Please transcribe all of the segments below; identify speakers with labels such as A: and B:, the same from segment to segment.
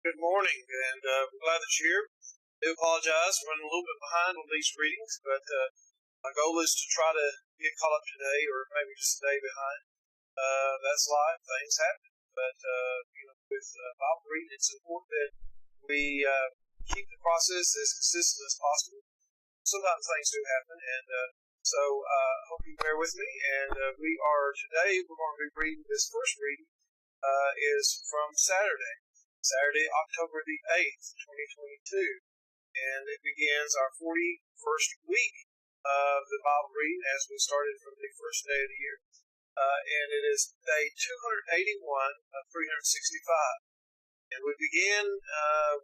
A: Good morning, and we're glad that you're here. I do apologize for running a little bit behind on these readings, but my goal is to try to get caught up today, or maybe just a day behind. That's life; things happen. But with Bible reading, it's important that we keep the process as consistent as possible. Sometimes things do happen, and so I hope you bear with me. And we're going to be reading this first reading is from Saturday, October the 8th, 2022. And it begins our 41st week of the Bible reading as we started from the first day of the year. And it is day 281 of 365. And we begin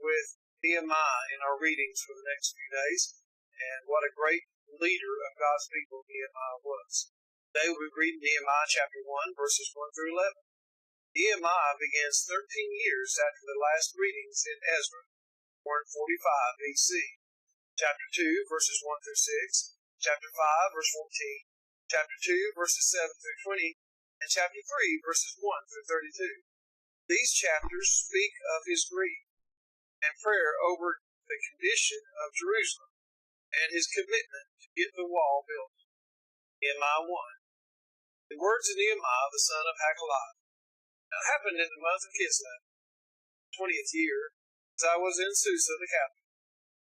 A: with Nehemiah in our readings for the next few days. And what a great leader of God's people Nehemiah was. Today we'll be reading Nehemiah chapter 1, verses 1 through 11. Nehemiah begins 13 years after the last readings in Ezra, 445 BC. Chapter 2, verses 1 through 6, chapter 5, verse 14, chapter 2, verses 7 through 20, and chapter 3, verses 1 through 32. These chapters speak of his grief and prayer over the condition of Jerusalem and his commitment to get the wall built. Nehemiah 1. The words of Nehemiah, the son of Hakaliah. Now it happened in the month of Kislev, 20th year, as I was in Susa, the capital,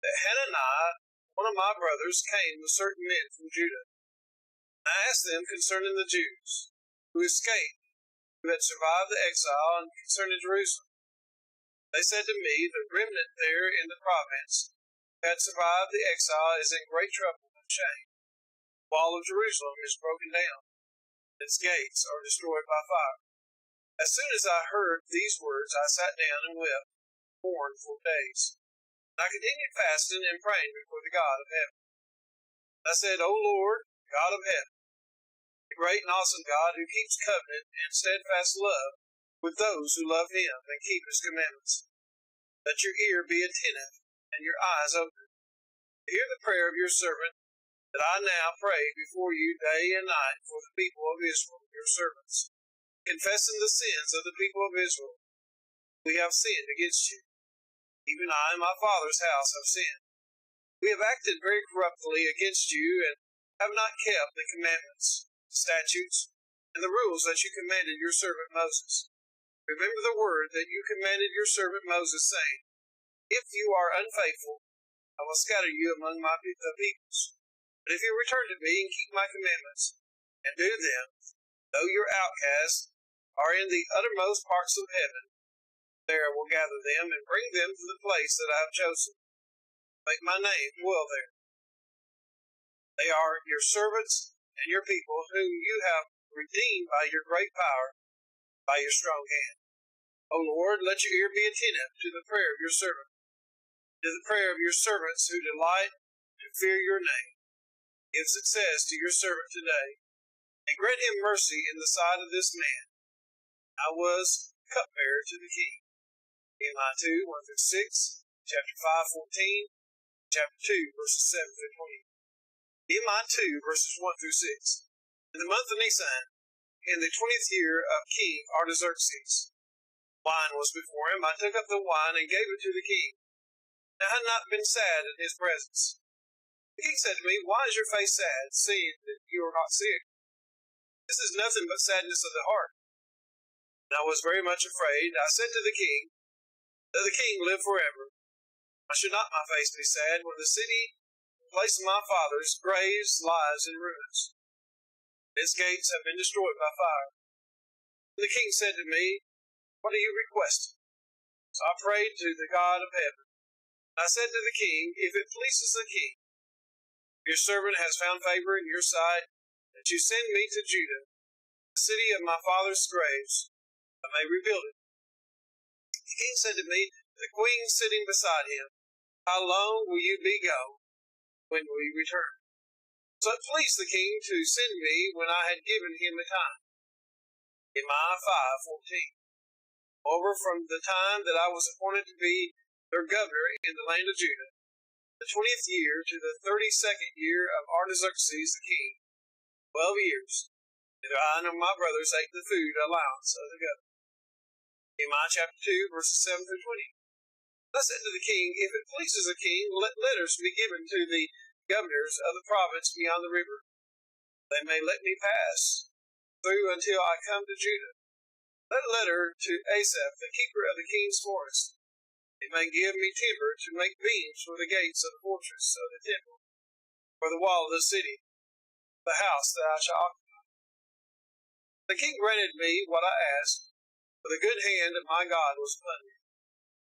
A: that Hananiah, one of my brothers, came with certain men from Judah. I asked them concerning the Jews who escaped, who had survived the exile, and concerning Jerusalem. They said to me, the remnant there in the province who had survived the exile is in great trouble and shame. The wall of Jerusalem is broken down, and its gates are destroyed by fire. As soon as I heard these words, I sat down and wept, mourned for days. And I continued fasting and praying before the God of heaven. I said, O Lord, God of heaven, the great and awesome God who keeps covenant and steadfast love with those who love him and keep his commandments, let your ear be attentive and your eyes open. Hear the prayer of your servant, that I now pray before you day and night for the people of Israel, your servants, confessing the sins of the people of Israel. We have sinned against you. Even I and my father's house have sinned. We have acted very corruptly against you and have not kept the commandments, statutes, and the rules that you commanded your servant Moses. Remember the word that you commanded your servant Moses, saying, if you are unfaithful, I will scatter you among the peoples. But if you return to me and keep my commandments, and do them, though your outcasts are in the uttermost parts of heaven, there I will gather them and bring them to the place that I have chosen. Make my name dwell there. They are your servants and your people, whom you have redeemed by your great power, by your strong hand. O Lord, let your ear be attentive to the prayer of your servant, to the prayer of your servants who delight to fear your name. Give success to your servant today, and grant him mercy in the sight of this man. I was cupbearer to the king. Nehemiah 2, 1 through 6, chapter 5, 14, chapter 2, verses 7 through 20. Nehemiah 2, verses 1 through 6. In the month of Nisan, in the 20th year of King Artaxerxes, wine was before him. I took up the wine and gave it to the king. I had not been sad in his presence. The king said to me, why is your face sad, seeing that you are not sick? This is nothing but sadness of the heart. And I was very much afraid. I said to the king, let the king live forever. Why should not my face be sad when the city, the place of my fathers, graves, lies in ruins? Its gates have been destroyed by fire. And the king said to me, what are you requesting? So I prayed to the God of heaven. And I said to the king, if it pleases the king, your servant has found favor in your sight, that you send me to Judah, the city of my father's graves, I may rebuild it. The king said to me, the queen sitting beside him, how long will you be gone? When will you return? So it pleased the king to send me when I had given him the time. Nehemiah 5:14. Moreover, from the time that I was appointed to be their governor in the land of Judah, the 20th year to the 32nd year of Artaxerxes the king, 12 years, neither I nor my brothers ate the food allowance of the governor. Nehemiah chapter 2, verses 7 through 20. I said to the king, If it pleases the king, let letters be given to the governors of the province beyond the river. They may let me pass through until I come to Judah. Let a letter to Asaph, the keeper of the king's forest. It may give me timber to make beams for the gates of the fortress of the temple, for the wall of the city, the house that I shall occupy. The king granted me what I asked, for the good hand of my God was upon me.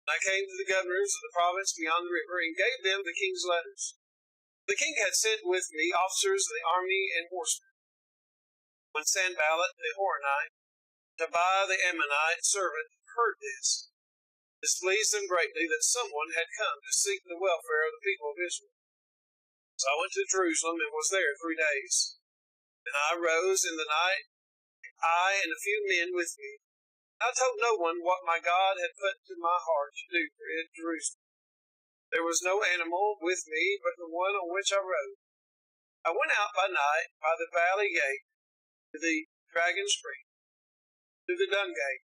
A: And I came to the governors of the province beyond the river, and gave them the king's letters. The king had sent with me officers of the army and horsemen. When Sanballat the Horonite, Tobiah the Ammonite servant, heard this, displeased them greatly that someone had come to seek the welfare of the people of Israel. So I went to Jerusalem and was there 3 days. Then I rose in the night, I and a few men with me. I told no one what my God had put to my heart to do for Jerusalem. There was no animal with me but the one on which I rode. I went out by night by the valley gate to the dragon spring, to the dung gate.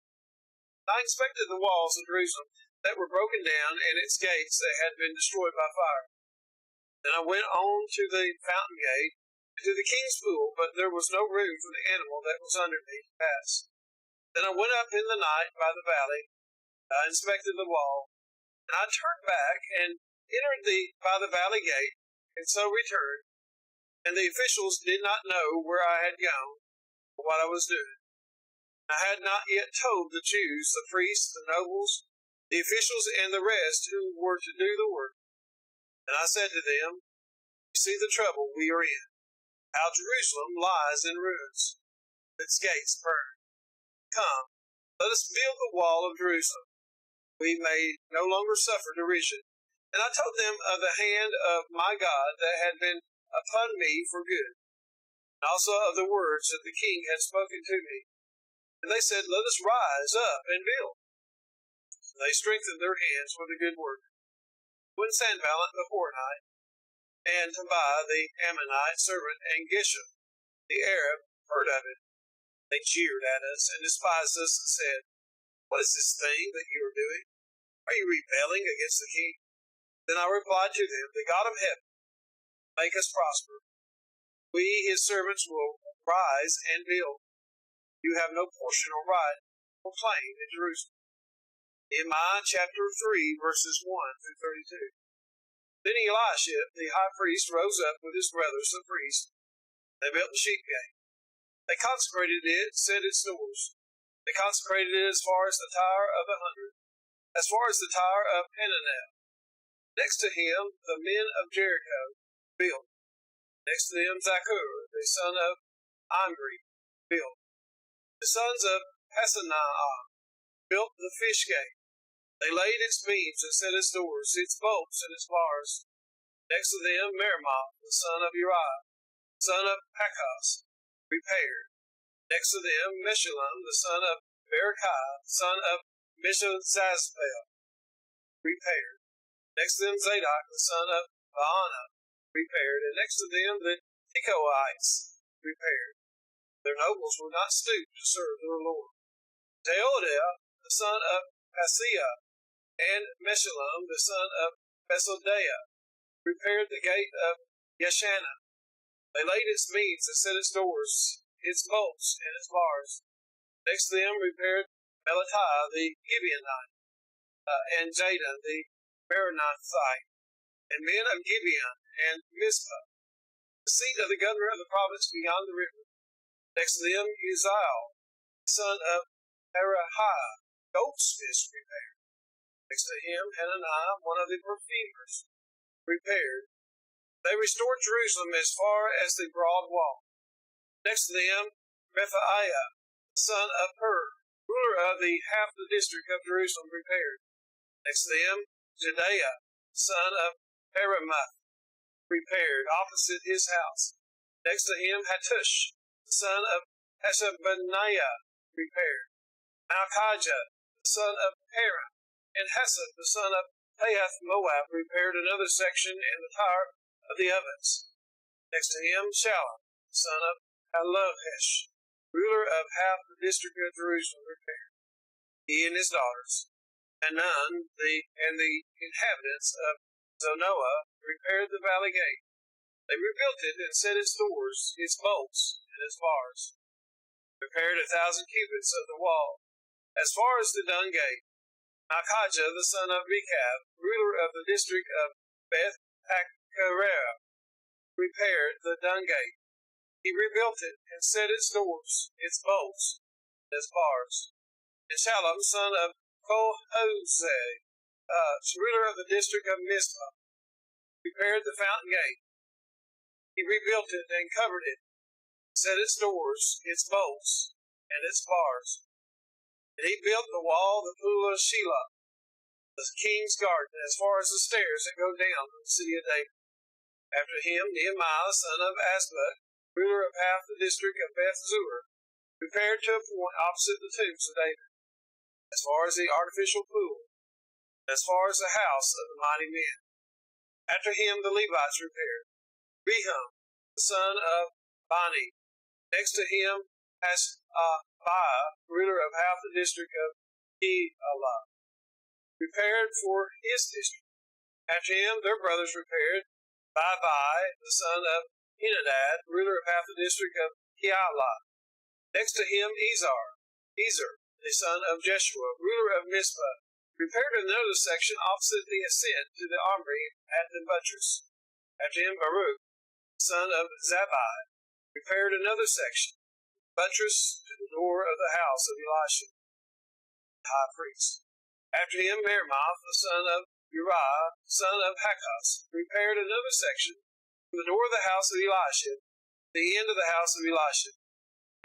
A: I inspected the walls of Jerusalem that were broken down, and its gates that had been destroyed by fire. Then I went on to the fountain gate, and to the king's pool, but there was no room for the animal that was under me to pass. Then I went up in the night by the valley. I inspected the wall, and I turned back and entered by the valley gate, and so returned. And the officials did not know where I had gone or what I was doing. I had not yet told the Jews, the priests, the nobles, the officials, and the rest who were to do the work. And I said to them, You see the trouble we are in, how Jerusalem lies in ruins, its gates burned. Come, let us build the wall of Jerusalem. We may no longer suffer derision. And I told them of the hand of my God that had been upon me for good, and also of the words that the king had spoken to me. And they said, Let us rise up and build. So they strengthened their hands for the good work. When Sanballat the Horonite, and Tobiah the Ammonite servant, and Geshem the Arab heard of it, they jeered at us and despised us and said, What is this thing that you are doing? Are you rebelling against the king? Then I replied to them, The God of heaven make us prosper. We, his servants, will rise and build. You have no portion or right or claim in Jerusalem. Nehemiah chapter 3, verses 1 through 32. Then Eliashib, the high priest, rose up with his brothers, the priests. They built the sheep gate. They consecrated it, set its doors. They consecrated it as far as the Tower of the 100, as far as the Tower of Hananel. Next to him, the men of Jericho built. Next to them, Zaccur, the son of Omri, built. The sons of Hassaniah built the fish gate. They laid its beams and set its doors, its bolts and its bars. Next to them, Meremoth, the son of Uriah, son of Hakaz, repaired. Next to them, Meshullam, the son of Berechiah, son of Meshezabel, repaired. Next to them, Zadok, the son of Baana, repaired. And next to them, the Tekoites, repaired. Their nobles would not stoop to serve their Lord. Teodah, the son of Paseah, and Meshullam, the son of Besodeiah, repaired the gate of Yeshanah. They laid its beams and set its doors, its bolts, and its bars. Next to them repaired Melatiah the Gibeonite, and Jadon the Meronothite, and men of Gibeon and Mizpah, the seat of the governor of the province beyond the river. Next to them, Uzziel, the son of Harahiah, goldsmiths, repaired. Next to him, Hananiah, one of the perfumers, repaired. They restored Jerusalem as far as the broad wall. Next to them, Rephaiah, the son of Hur, ruler of the half the district of Jerusalem, repaired. Next to them, Jedaiah, son of Haramoth, repaired, opposite his house. Next to him, Hattush, the son of Hashabniah, repaired. Malchijah, the son of Haran, and Hassab, the son of Pahath Moab, repaired another section and the tower of the ovens. Next to him, Shallum, the son of Halohesh, ruler of half the district of Jerusalem, repaired. He and his daughters. and the inhabitants of Zanoah repaired the valley gate. They rebuilt it and set its doors, its bolts, and its bars. Repaired 1,000 cubits of the wall, as far as the dung gate. Malchijah the son of Rechab, ruler of the district of Beth Hakerah, repaired the dung gate. He rebuilt it and set its doors, its bolts, and its bars. And Shallum son of Kohoseh, ruler of the district of Mizpah, repaired the fountain gate. He rebuilt it and covered it, set its doors, its bolts, and its bars. And he built the wall, the pool of Shelah, the king's garden, as far as the stairs that go down to the city of David. After him, Nehemiah, son of Azbuk, ruler of half the district of Beth Zur, repaired to a point opposite the tombs of David, as far as the artificial pool, and as far as the house of the mighty men. After him, the Levites repaired. Rehum, the son of Bani, next to him, Hashabiah, ruler of half the district of Keilah, repaired for his district. After him, their brothers repaired. Bavai, the son of Henadad, ruler of half the district of Keilah. Next to him, Ezer, the son of Jeshua, ruler of Mizpah, repaired another section opposite the ascent to the armory at the buttress. After him, Baruch, son of Zabbai, repaired another section, buttress to the door of the house of Elisha, the high priest. After him, Meremoth, the son of Uriah, son of Hakos, repaired another section from the door of the house of Elisha, the end of the house of Elisha.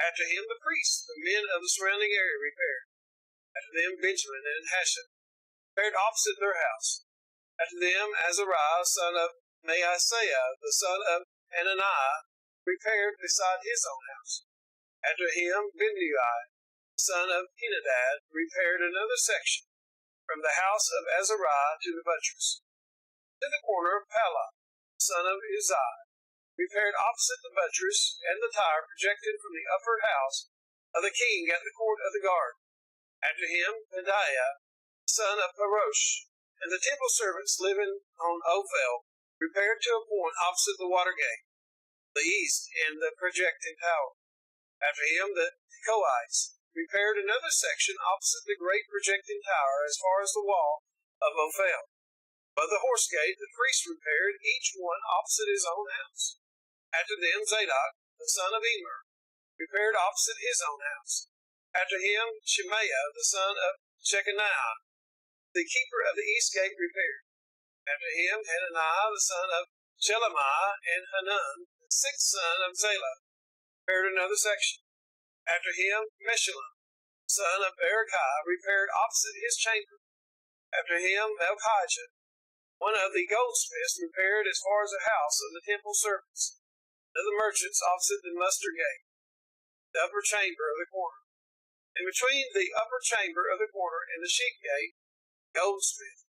A: After him, the priests, the men of the surrounding area, repaired. After them, Benjamin and Hashem repaired opposite their house. After them, Azariah, son of Maaseiah, the son of Hananiah, repaired beside his own house. After him, Binnui, the son of Henadad, repaired another section from the house of Azariah to the buttress. To the corner of Palah, son of Uzziah, repaired opposite the buttress and the tower projected from the upper house of the king at the court of the guard. After him, Pedaiah, the son of Parosh, and the temple servants living on Ophel, repaired to a point opposite the water gate, the east, and the projecting tower. After him, the Tekoites repaired another section opposite the great projecting tower as far as the wall of Ophel. By the horse gate, the priests repaired, each one opposite his own house. After them, Zadok, the son of Emer, repaired opposite his own house. After him, Shemaiah, the son of Shechaniah, the keeper of the east gate, repaired. After him, Hananiah, the son of Shelemiah, and Hanun, the sixth son of Zalaph, repaired another section. After him, Meshullam, son of Berechiah, repaired opposite his chamber. After him, Malchijah, one of the goldsmiths, repaired as far as the house of the temple servants, and of the merchants opposite the muster gate, the upper chamber of the corner. And between the upper chamber of the corner and the sheep gate, goldsmith,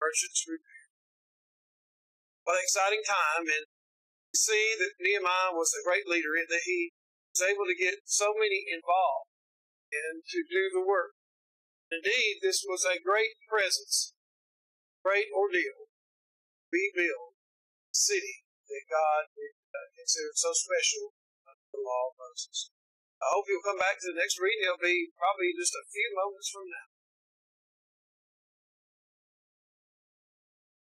A: merchants repaired. What an exciting time, and we see that Nehemiah was a great leader in that he was able to get so many involved and to do the work. Indeed, this was a great presence, great ordeal, rebuild the city that God considered so special under the law of Moses. I hope you'll come back to the next reading. It'll be probably just a few moments from now.